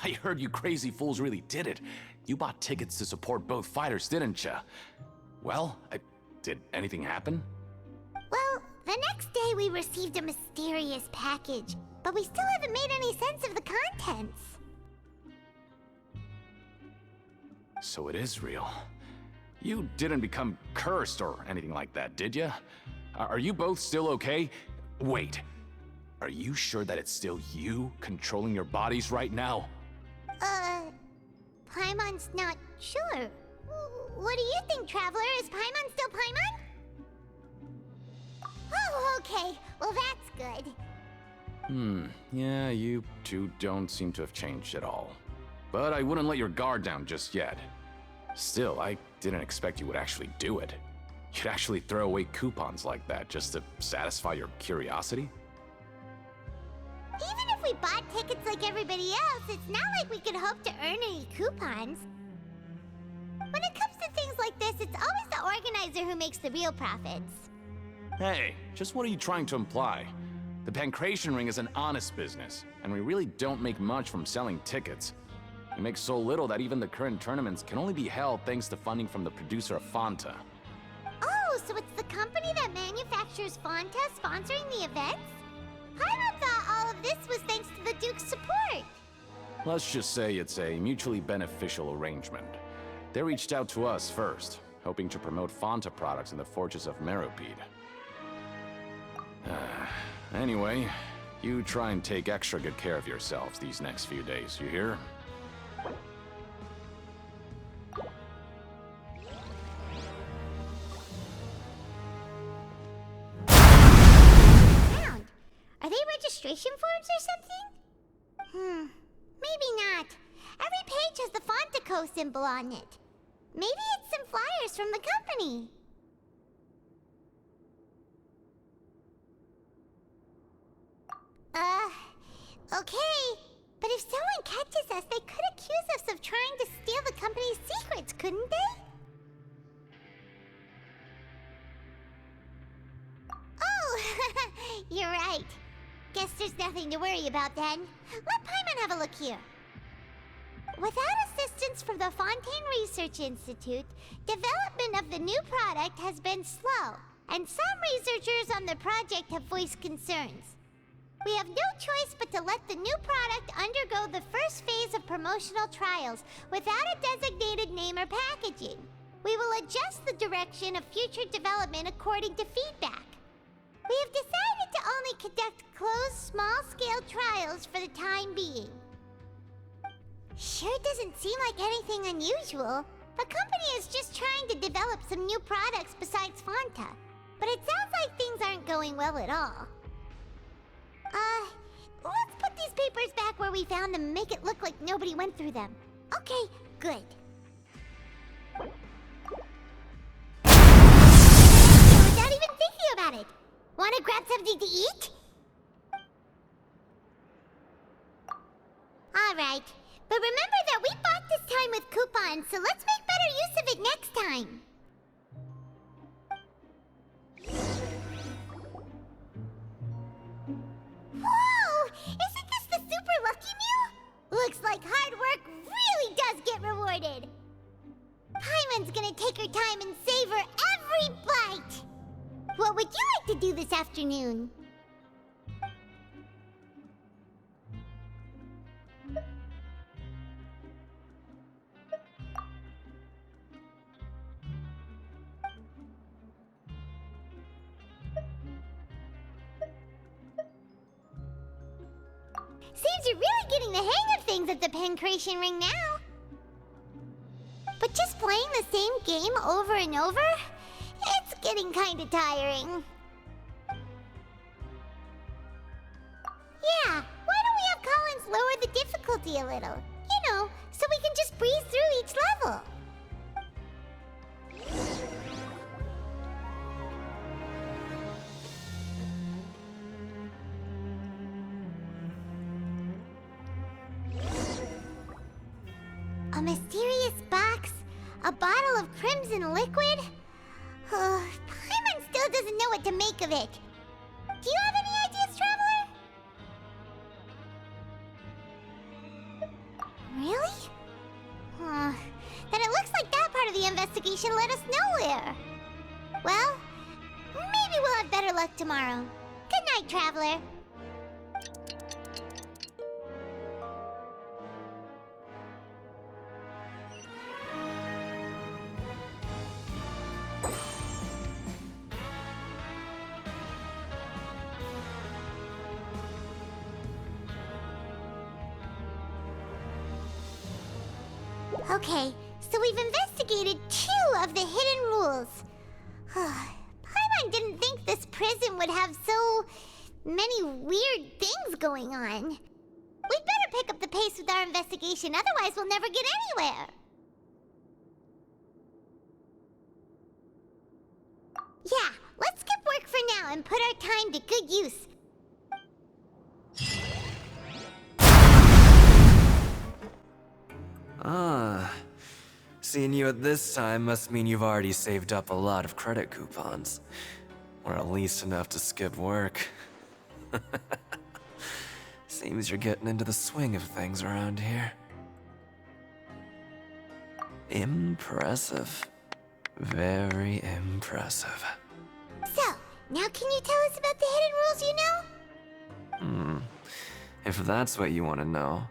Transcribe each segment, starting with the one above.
I heard you crazy fools really did it. You bought tickets to support both fighters, didn't ya? Well, did anything happen? Well, the next day we received a mysterious package, but we still haven't made any sense of the contents. So it is real. You didn't become cursed or anything like that, did ya? Are you both still okay? Wait, are you sure that it's still you controlling your bodies right now? Paimon's not sure. What do you think, Traveler? Is Paimon still Paimon? Oh, okay. Well, that's good. Yeah, you two don't seem to have changed at all. But I wouldn't let your guard down just yet. Still, I didn't expect you would actually do it. You'd actually throw away coupons like that just to satisfy your curiosity? Even if we bought tickets like everybody else, it's not like we could hope to earn any coupons. When it comes to things like this, it's always the organizer who makes the real profits. Hey, just what are you trying to imply? The Pancration Ring is an honest business, and we really don't make much from selling tickets. We make so little that even the current tournaments can only be held thanks to funding from the producer of Fanta. Oh, so it's the company that manufactures Fanta sponsoring the events? Paimon thought all of this was thanks to the Duke's support. Let's just say it's a mutually beneficial arrangement. They reached out to us first, hoping to promote Fanta products in the Fortress of Meropide. Anyway, you try and take extra good care of yourselves these next few days, you hear? Are they registration forms or something? Maybe not. Every page has the Fontaco symbol on it. Maybe it's some flyers from the company. Okay. But if someone catches us, they could accuse us of trying to steal the company's secrets, couldn't they? Oh, you're right. Guess there's nothing to worry about then. Let Paimon have a look here. Without assistance from the Fontaine Research Institute, development of the new product has been slow, and some researchers on the project have voiced concerns. We have no choice but to let the new product undergo the first phase of promotional trials without a designated name or packaging. We will adjust the direction of future development according to feedback. We have decided to only conduct closed, small-scale trials for the time being. Sure doesn't seem like anything unusual. The company is just trying to develop some new products besides Fanta. But it sounds like things aren't going well at all. Let's put these papers back where we found them and make it look like nobody went through them. Okay, good. Without even thinking about it. Wanna grab something to eat? Alright, but remember that we bought this time with coupons, so let's make better use of it next time. Whoa! Isn't this the Super Lucky Meal? Looks like hard work really does get rewarded. Paimon's gonna take her time and savor every bite. What would you like to do this afternoon? Seems you're really getting the hang of things at the Pancration Ring now. But just playing the same game over and over? It's getting kinda tiring. Yeah, why don't we have Collins lower the difficulty a little? You know, so we can just breeze through each level. A mysterious box? A bottle of crimson liquid? Paimon still doesn't know what to make of it. Do you have any ideas, Traveler? information led us nowhere. Well, maybe we'll have better luck tomorrow. Good night, Traveler. Okay, so we've investigated 2 of the hidden rules. Paimon didn't think this prison would have so many weird things going on. We'd better pick up the pace with our investigation, otherwise we'll never get anywhere. Yeah, let's skip work for now and put our time to good use. Ah, seeing you at this time must mean you've already saved up a lot of credit coupons. Or at least enough to skip work. Seems you're getting into the swing of things around here. Impressive. Very impressive. So, now can you tell us about the hidden rules you know? If that's what you want to know,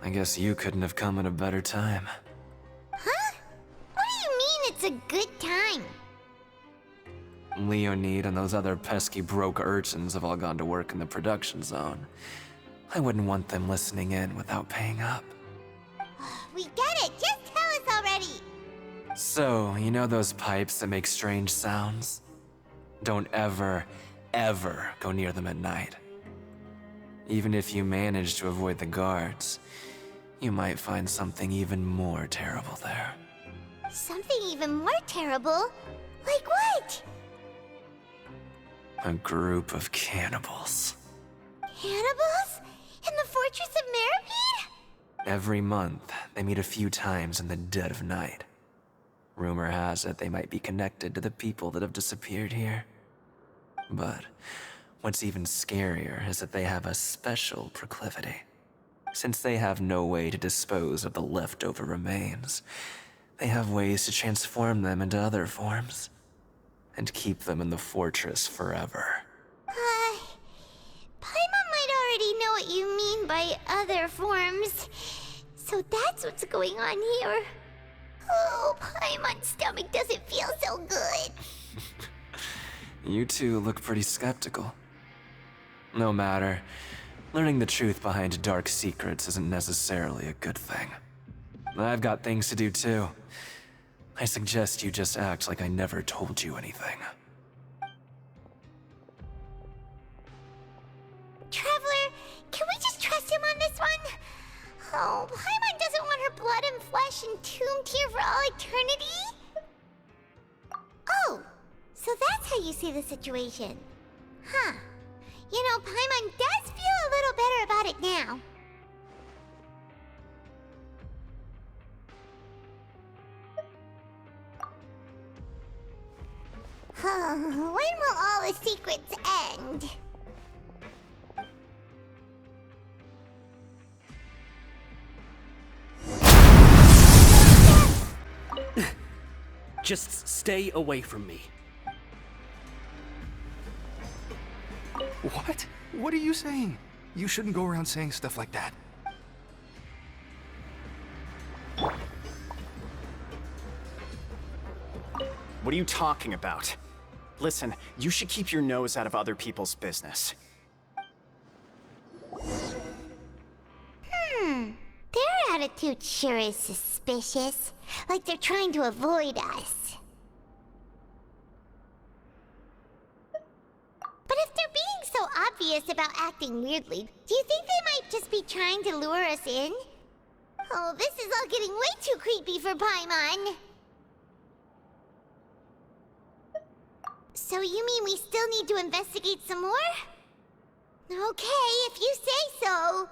I guess you couldn't have come at a better time. Huh? What do you mean it's a good time? Leonid and those other pesky broke urchins have all gone to work in the production zone. I wouldn't want them listening in without paying up. We get it! Just tell us already! So, you know those pipes that make strange sounds? Don't ever, ever go near them at night. Even if you manage to avoid the guards, you might find something even more terrible there. Something even more terrible? Like what? A group of cannibals. Cannibals? In the Fortress of Meripede? Every month, they meet a few times in the dead of night. Rumor has it they might be connected to the people that have disappeared here. But what's even scarier is that they have a special proclivity. Since they have no way to dispose of the leftover remains, they have ways to transform them into other forms and keep them in the fortress forever. Paimon might already know what you mean by other forms. So that's what's going on here. Oh, Paimon's stomach doesn't feel so good. You two look pretty skeptical. No matter. Learning the truth behind dark secrets isn't necessarily a good thing. I've got things to do too. I suggest you just act like I never told you anything. Traveler, can we just trust him on this one? Oh, Paimon doesn't want her blood and flesh entombed here for all eternity? Oh, so that's how you see the situation. Huh. You know, Paimon does feel a little better about it now. When will all the secrets end? Just stay away from me. What? What are you saying? You shouldn't go around saying stuff like that. What are you talking about? Listen, you should keep your nose out of other people's business. Their attitude sure is suspicious. Like they're trying to avoid us. But if they're being so obvious about acting weirdly, do you think they might just be trying to lure us in? Oh, this is all getting way too creepy for Paimon. So you mean we still need to investigate some more? Okay, if you say so.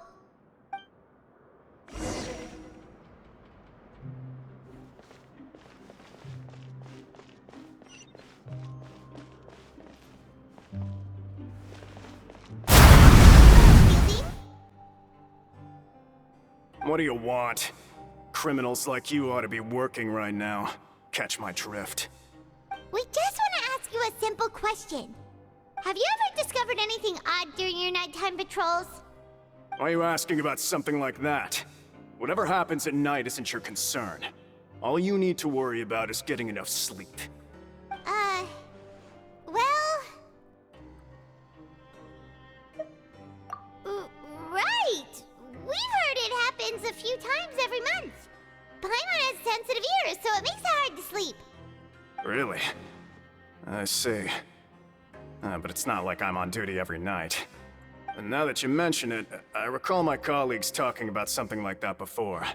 What do you want? Criminals like you ought to be working right now. catch my drift. We just want to ask you a simple question. Have you ever discovered anything odd during your nighttime patrols? Why are you asking about something like that? Whatever happens at night isn't your concern. All you need to worry about is getting enough sleep. Well... Right! We've heard it happens a few times every month. Paimon has sensitive ears, so it makes it hard to sleep. Really? I see. But it's not like I'm on duty every night. And now that you mention it, I recall my colleagues talking about something like that before.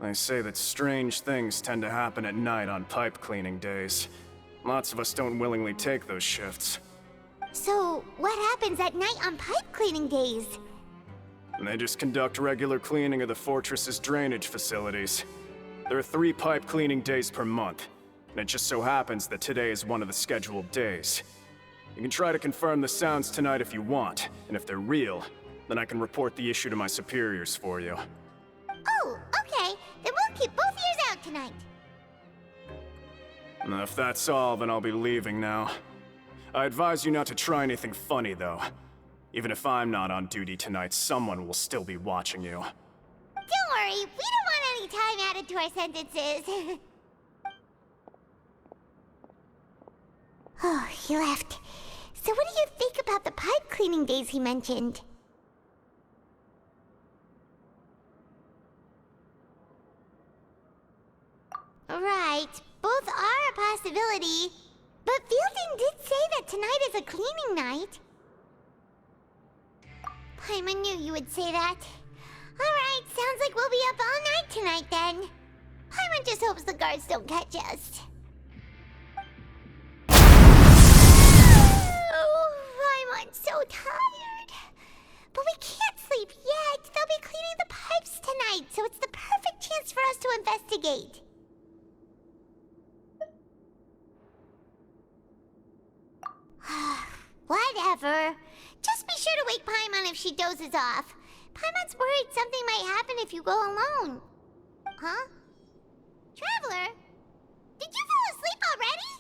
They say that strange things tend to happen at night on pipe cleaning days. Lots of us don't willingly take those shifts. So, what happens at night on pipe cleaning days? And they just conduct regular cleaning of the fortress's drainage facilities. There are 3 pipe cleaning days per month, and it just so happens that today is one of the scheduled days. You can try to confirm the sounds tonight if you want, and if they're real, then I can report the issue to my superiors for you. Oh, okay. Then we'll keep both ears out tonight. And if that's all, then I'll be leaving now. I advise you not to try anything funny, though. Even if I'm not on duty tonight, someone will still be watching you. Don't worry, we don't want any time added to our sentences. Oh, he left. So what do you think about the pipe cleaning days he mentioned? Right, both are a possibility. But Fielding did say that tonight is a cleaning night. Paimon knew you would say that. Alright, sounds like we'll be up all night tonight then. Paimon just hopes the guards don't catch us. Oh, Paimon's so tired. But we can't sleep yet. They'll be cleaning the pipes tonight, so it's the perfect chance for us to investigate. Whatever. Just be sure to wake Paimon if she dozes off. Paimon's worried something might happen if you go alone. Huh? Traveler? Did you fall asleep already?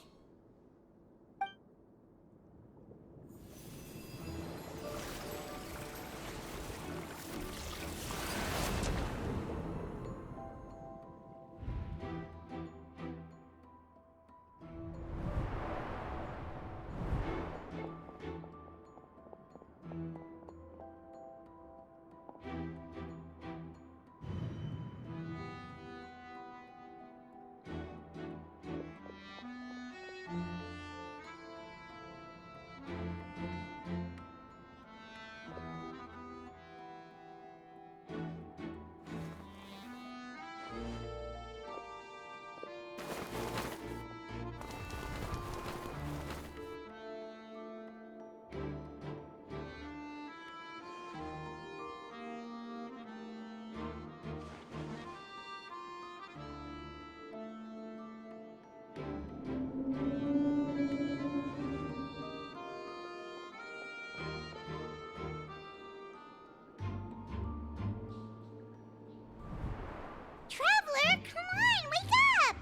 Traveler, come on, wake up!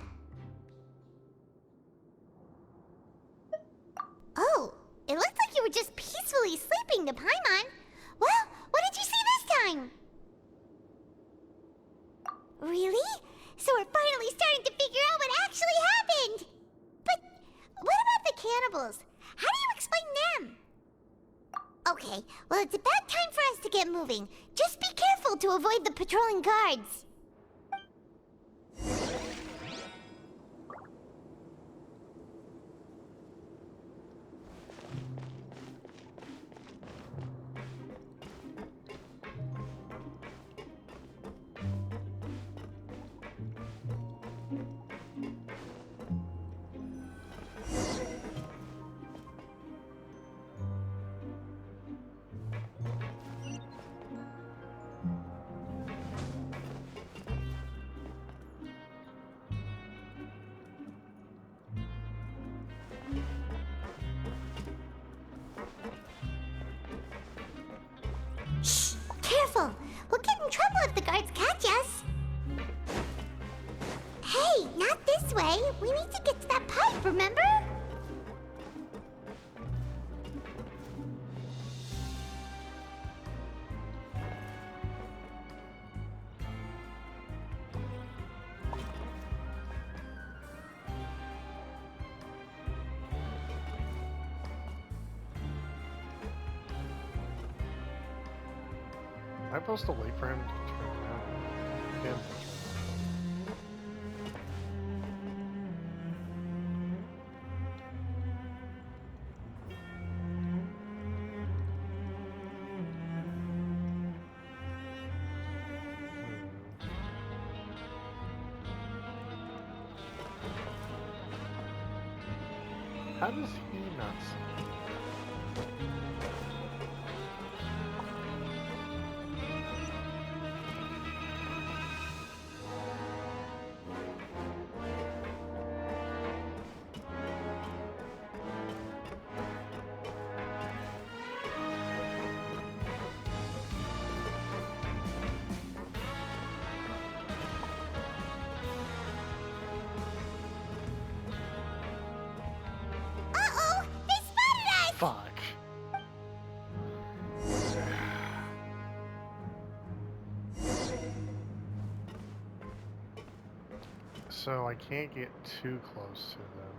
Oh, it looked like you were just peacefully sleeping to Paimon. Well, what did you see this time? Really? So we're finally starting to figure out what actually happened! But what about the cannibals? How do you explain them? Okay, well it's about time for us to get moving. Just be careful to avoid the patrolling guards. way. We need to get to that pipe, remember? Am I supposed to wait for him to turn around? Him to turn around? How does he not see? Uh-oh! They spotted us! Fuck. So I can't get too close to them.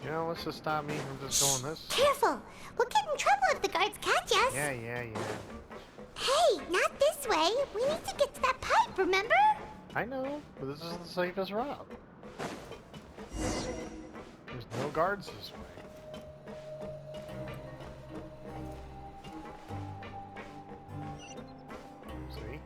You know, what's to stop me from just going this? Careful! We'll get in trouble if the guards catch us! Yeah. Hey, not this way! We need to get to that pipe, remember? I know, but this is the safest route. There's no guards this way. See?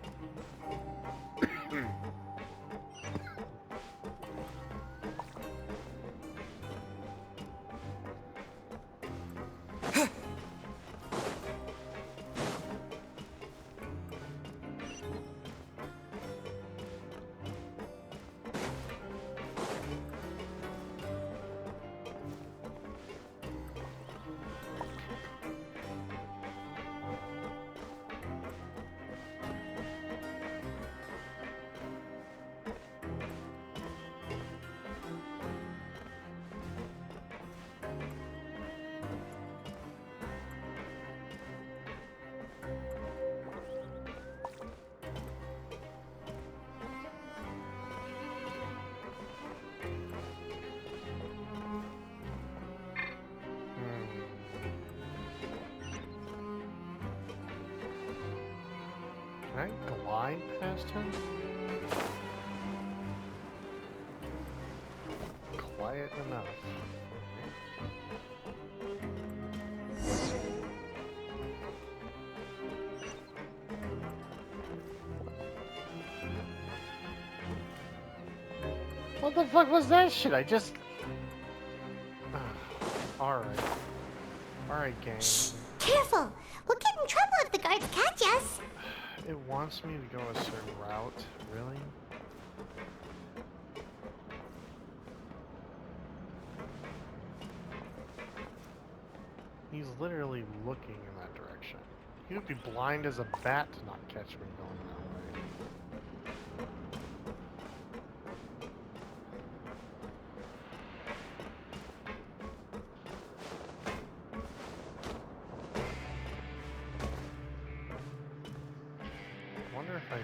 Can I glide past him? Quiet enough. What the fuck was that shit? I just... Alright. Alright, gang. Careful! We'll get in trouble if the guards catch us! It wants me to go a certain route, really? He's literally looking in that direction. He would be blind as a bat to not catch me going that way. I wonder if I...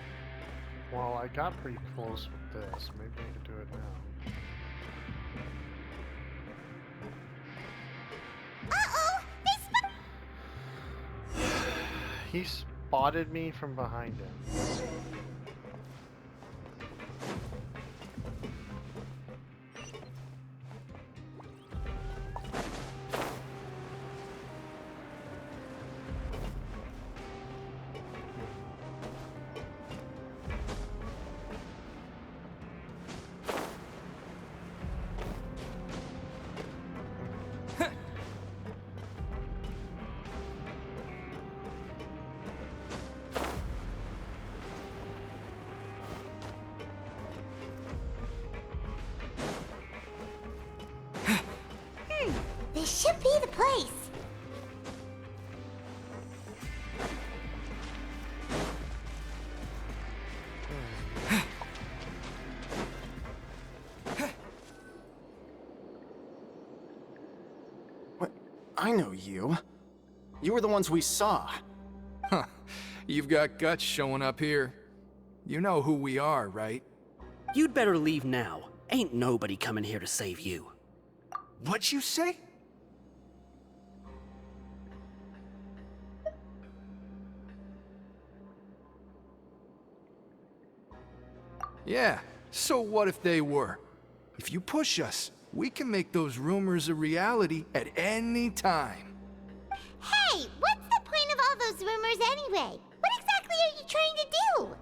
Well, I got pretty close with this. Maybe I can do it now. Uh-oh! He spotted me from behind him. should be the place. What? I know you. You were the ones we saw. Huh. You've got guts showing up here. You know who we are, right? You'd better leave now. Ain't nobody coming here to save you. What'd you say? Yeah, so what if they were? If you push us, we can make those rumors a reality at any time. Hey, what's the point of all those rumors anyway? What exactly are you trying to do?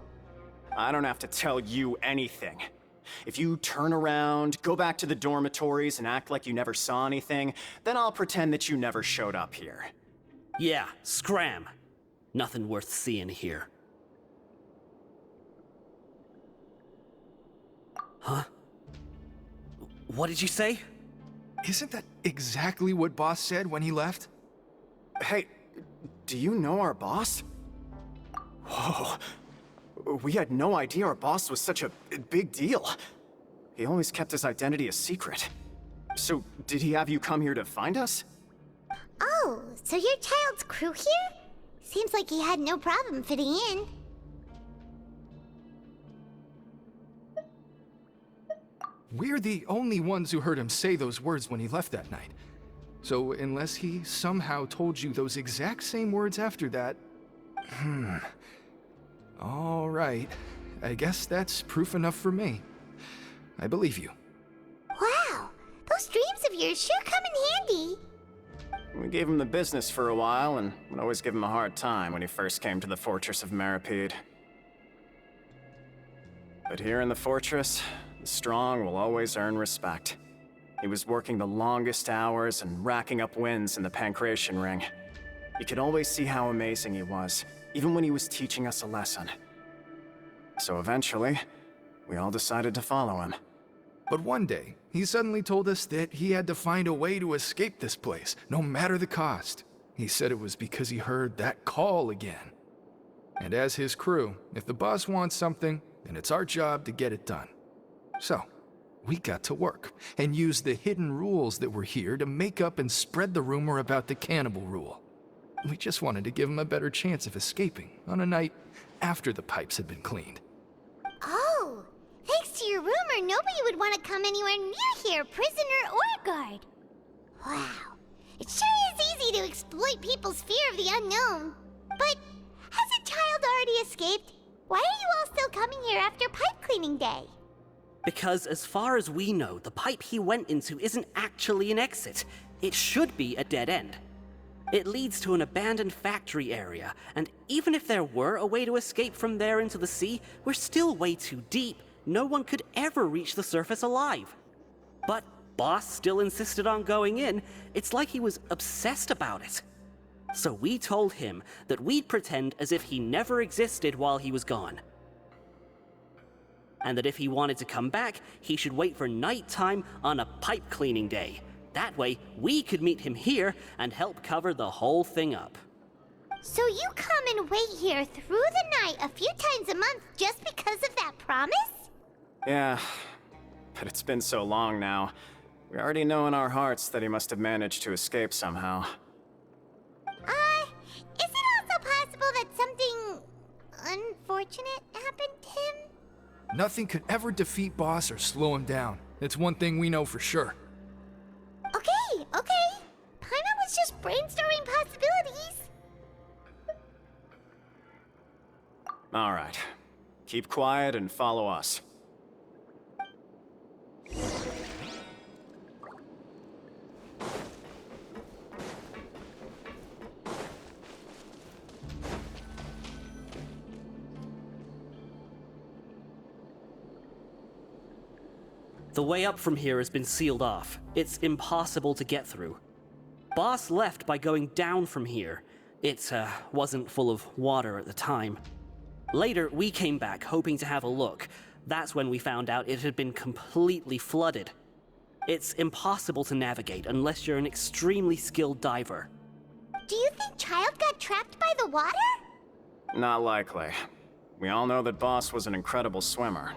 I don't have to tell you anything. If you turn around, go back to the dormitories, and act like you never saw anything, then I'll pretend that you never showed up here. Yeah, scram. Nothing worth seeing here. Huh? What did you say? Isn't that exactly what Boss said when he left? Hey, do you know our boss? Whoa. We had no idea our boss was such a big deal. He always kept his identity a secret. So, did he have you come here to find us? Oh, so your child's crew here? Seems like he had no problem fitting in. We're the only ones who heard him say those words when he left that night. So unless he somehow told you those exact same words after that... All right. I guess that's proof enough for me. I believe you. Wow, those dreams of yours sure come in handy. We gave him the business for a while, and would always give him a hard time when he first came to the Fortress of Maripede. But here in the fortress, the strong will always earn respect. He was working the longest hours and racking up wins in the Pancration Ring. You could always see how amazing he was, even when he was teaching us a lesson. So eventually, we all decided to follow him. But one day, he suddenly told us that he had to find a way to escape this place, no matter the cost. He said it was because he heard that call again. And as his crew, if the boss wants something, then it's our job to get it done. So, we got to work, and used the hidden rules that were here to make up and spread the rumor about the cannibal rule. We just wanted to give him a better chance of escaping on a night after the pipes had been cleaned. Oh, thanks to your rumor, nobody would want to come anywhere near here, prisoner or guard. Wow, it sure is easy to exploit people's fear of the unknown. But has a child already escaped? Why are you all still coming here after pipe cleaning day? Because as far as we know, the pipe he went into isn't actually an exit. It should be a dead end. It leads to an abandoned factory area, and even if there were a way to escape from there into the sea, we're still way too deep. No one could ever reach the surface alive. But Boss still insisted on going in. It's like he was obsessed about it. So we told him that we'd pretend as if he never existed while he was gone. And that if he wanted to come back, he should wait for nighttime on a pipe cleaning day. That way, we could meet him here and help cover the whole thing up. So you come and wait here through the night a few times a month just because of that promise? Yeah, but it's been so long now. We already know in our hearts that he must have managed to escape somehow. Is it also possible that something unfortunate happened to him? Nothing could ever defeat Boss or slow him down. It's one thing we know for sure. Okay. Paimon was just brainstorming possibilities. All right. Keep quiet and follow us. The way up from here has been sealed off. It's impossible to get through. Boss left by going down from here. It wasn't full of water at the time. Later, we came back hoping to have a look. That's when we found out it had been completely flooded. It's impossible to navigate unless you're an extremely skilled diver. Do you think Child got trapped by the water? Not likely. We all know that Boss was an incredible swimmer.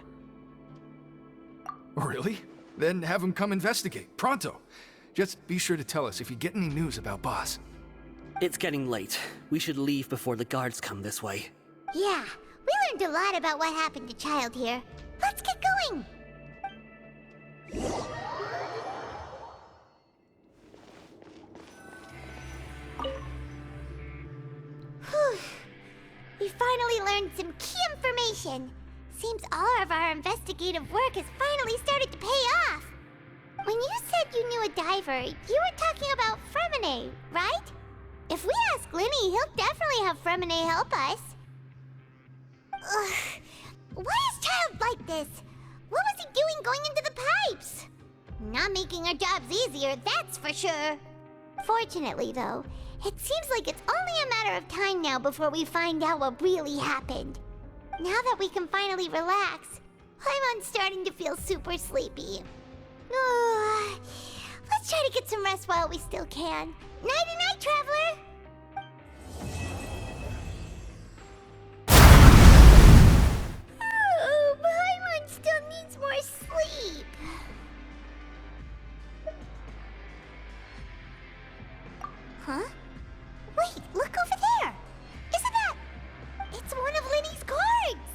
Really? Then have him come investigate, pronto. Just be sure to tell us if you get any news about Boss. It's getting late. We should leave before the guards come this way. Yeah, we learned a lot about what happened to Child here. Let's get going! Whew. We finally learned some key information. Seems all of our investigative work has finally started to pay off. When you said you knew a diver, you were talking about Fremine, right? If we ask Linny, he'll definitely have Fremine help us. Ugh. Why is Child like this? What was he doing going into the pipes? Not making our jobs easier, that's for sure. Fortunately, though, it seems like it's only a matter of time now before we find out what really happened. Now that we can finally relax, I'm starting to feel super sleepy. Let's try to get some rest while we still can. Nighty-night, traveler! Oh, Paimon still needs more sleep. Huh? Wait, look over there! Isn't that... It's one of Linny's cards!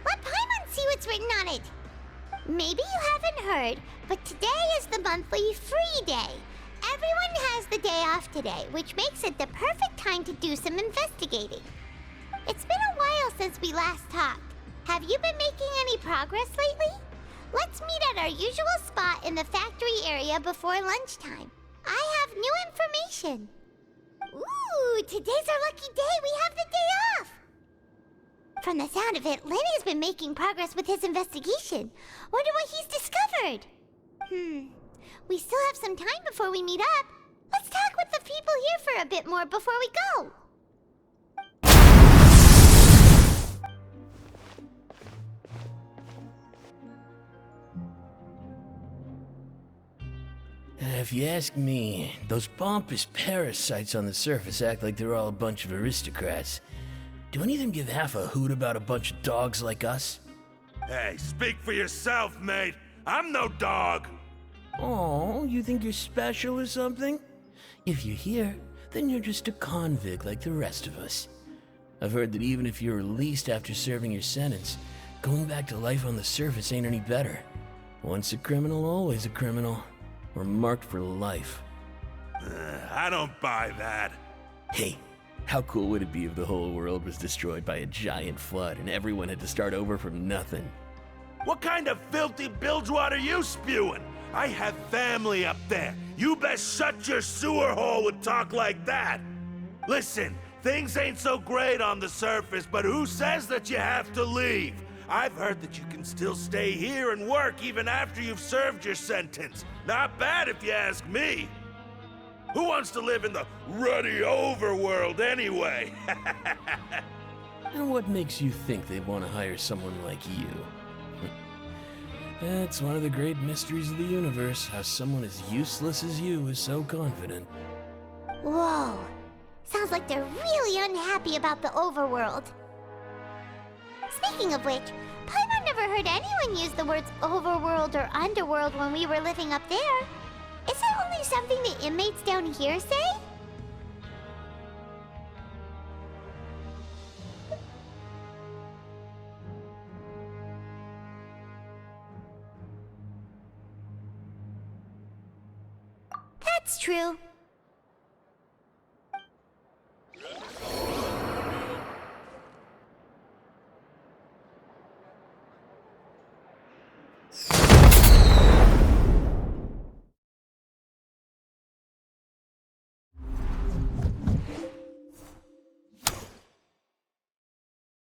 Let Paimon see what's written on it! Maybe you haven't heard, but today is the monthly free day. Everyone has the day off today, which makes it the perfect time to do some investigating. It's been a while since we last talked. Have you been making any progress lately? Let's meet at our usual spot in the factory area before lunchtime. I have new information. Ooh, today's our lucky day. We have the day off. From the sound of it, Lenny's been making progress with his investigation. Wonder what he's discovered. We still have some time before we meet up. Let's talk with the people here for a bit more before we go. If you ask me, those pompous parasites on the surface act like they're all a bunch of aristocrats. Do any of them give half a hoot about a bunch of dogs like us? Hey, speak for yourself, mate. I'm no dog. Oh, you think you're special or something? If you're here, then you're just a convict like the rest of us. I've heard that even if you're released after serving your sentence, going back to life on the surface ain't any better. Once a criminal, always a criminal. We're marked for life. I don't buy that. Hey, how cool would it be if the whole world was destroyed by a giant flood and everyone had to start over from nothing? What kind of filthy bilgewater you spewing? I have family up there. You best shut your sewer hole with talk like that. Listen, things ain't so great on the surface, but who says that you have to leave? I've heard that you can still stay here and work even after you've served your sentence. Not bad if you ask me. Who wants to live in the ruddy overworld anyway? And what makes you think they want to hire someone like you? That's one of the great mysteries of the universe, how someone as useless as you is so confident. Whoa. Sounds like they're really unhappy about the overworld. Speaking of which, Paimon never heard anyone use the words overworld or underworld when we were living up there. Is it only something the inmates down here say? That's true.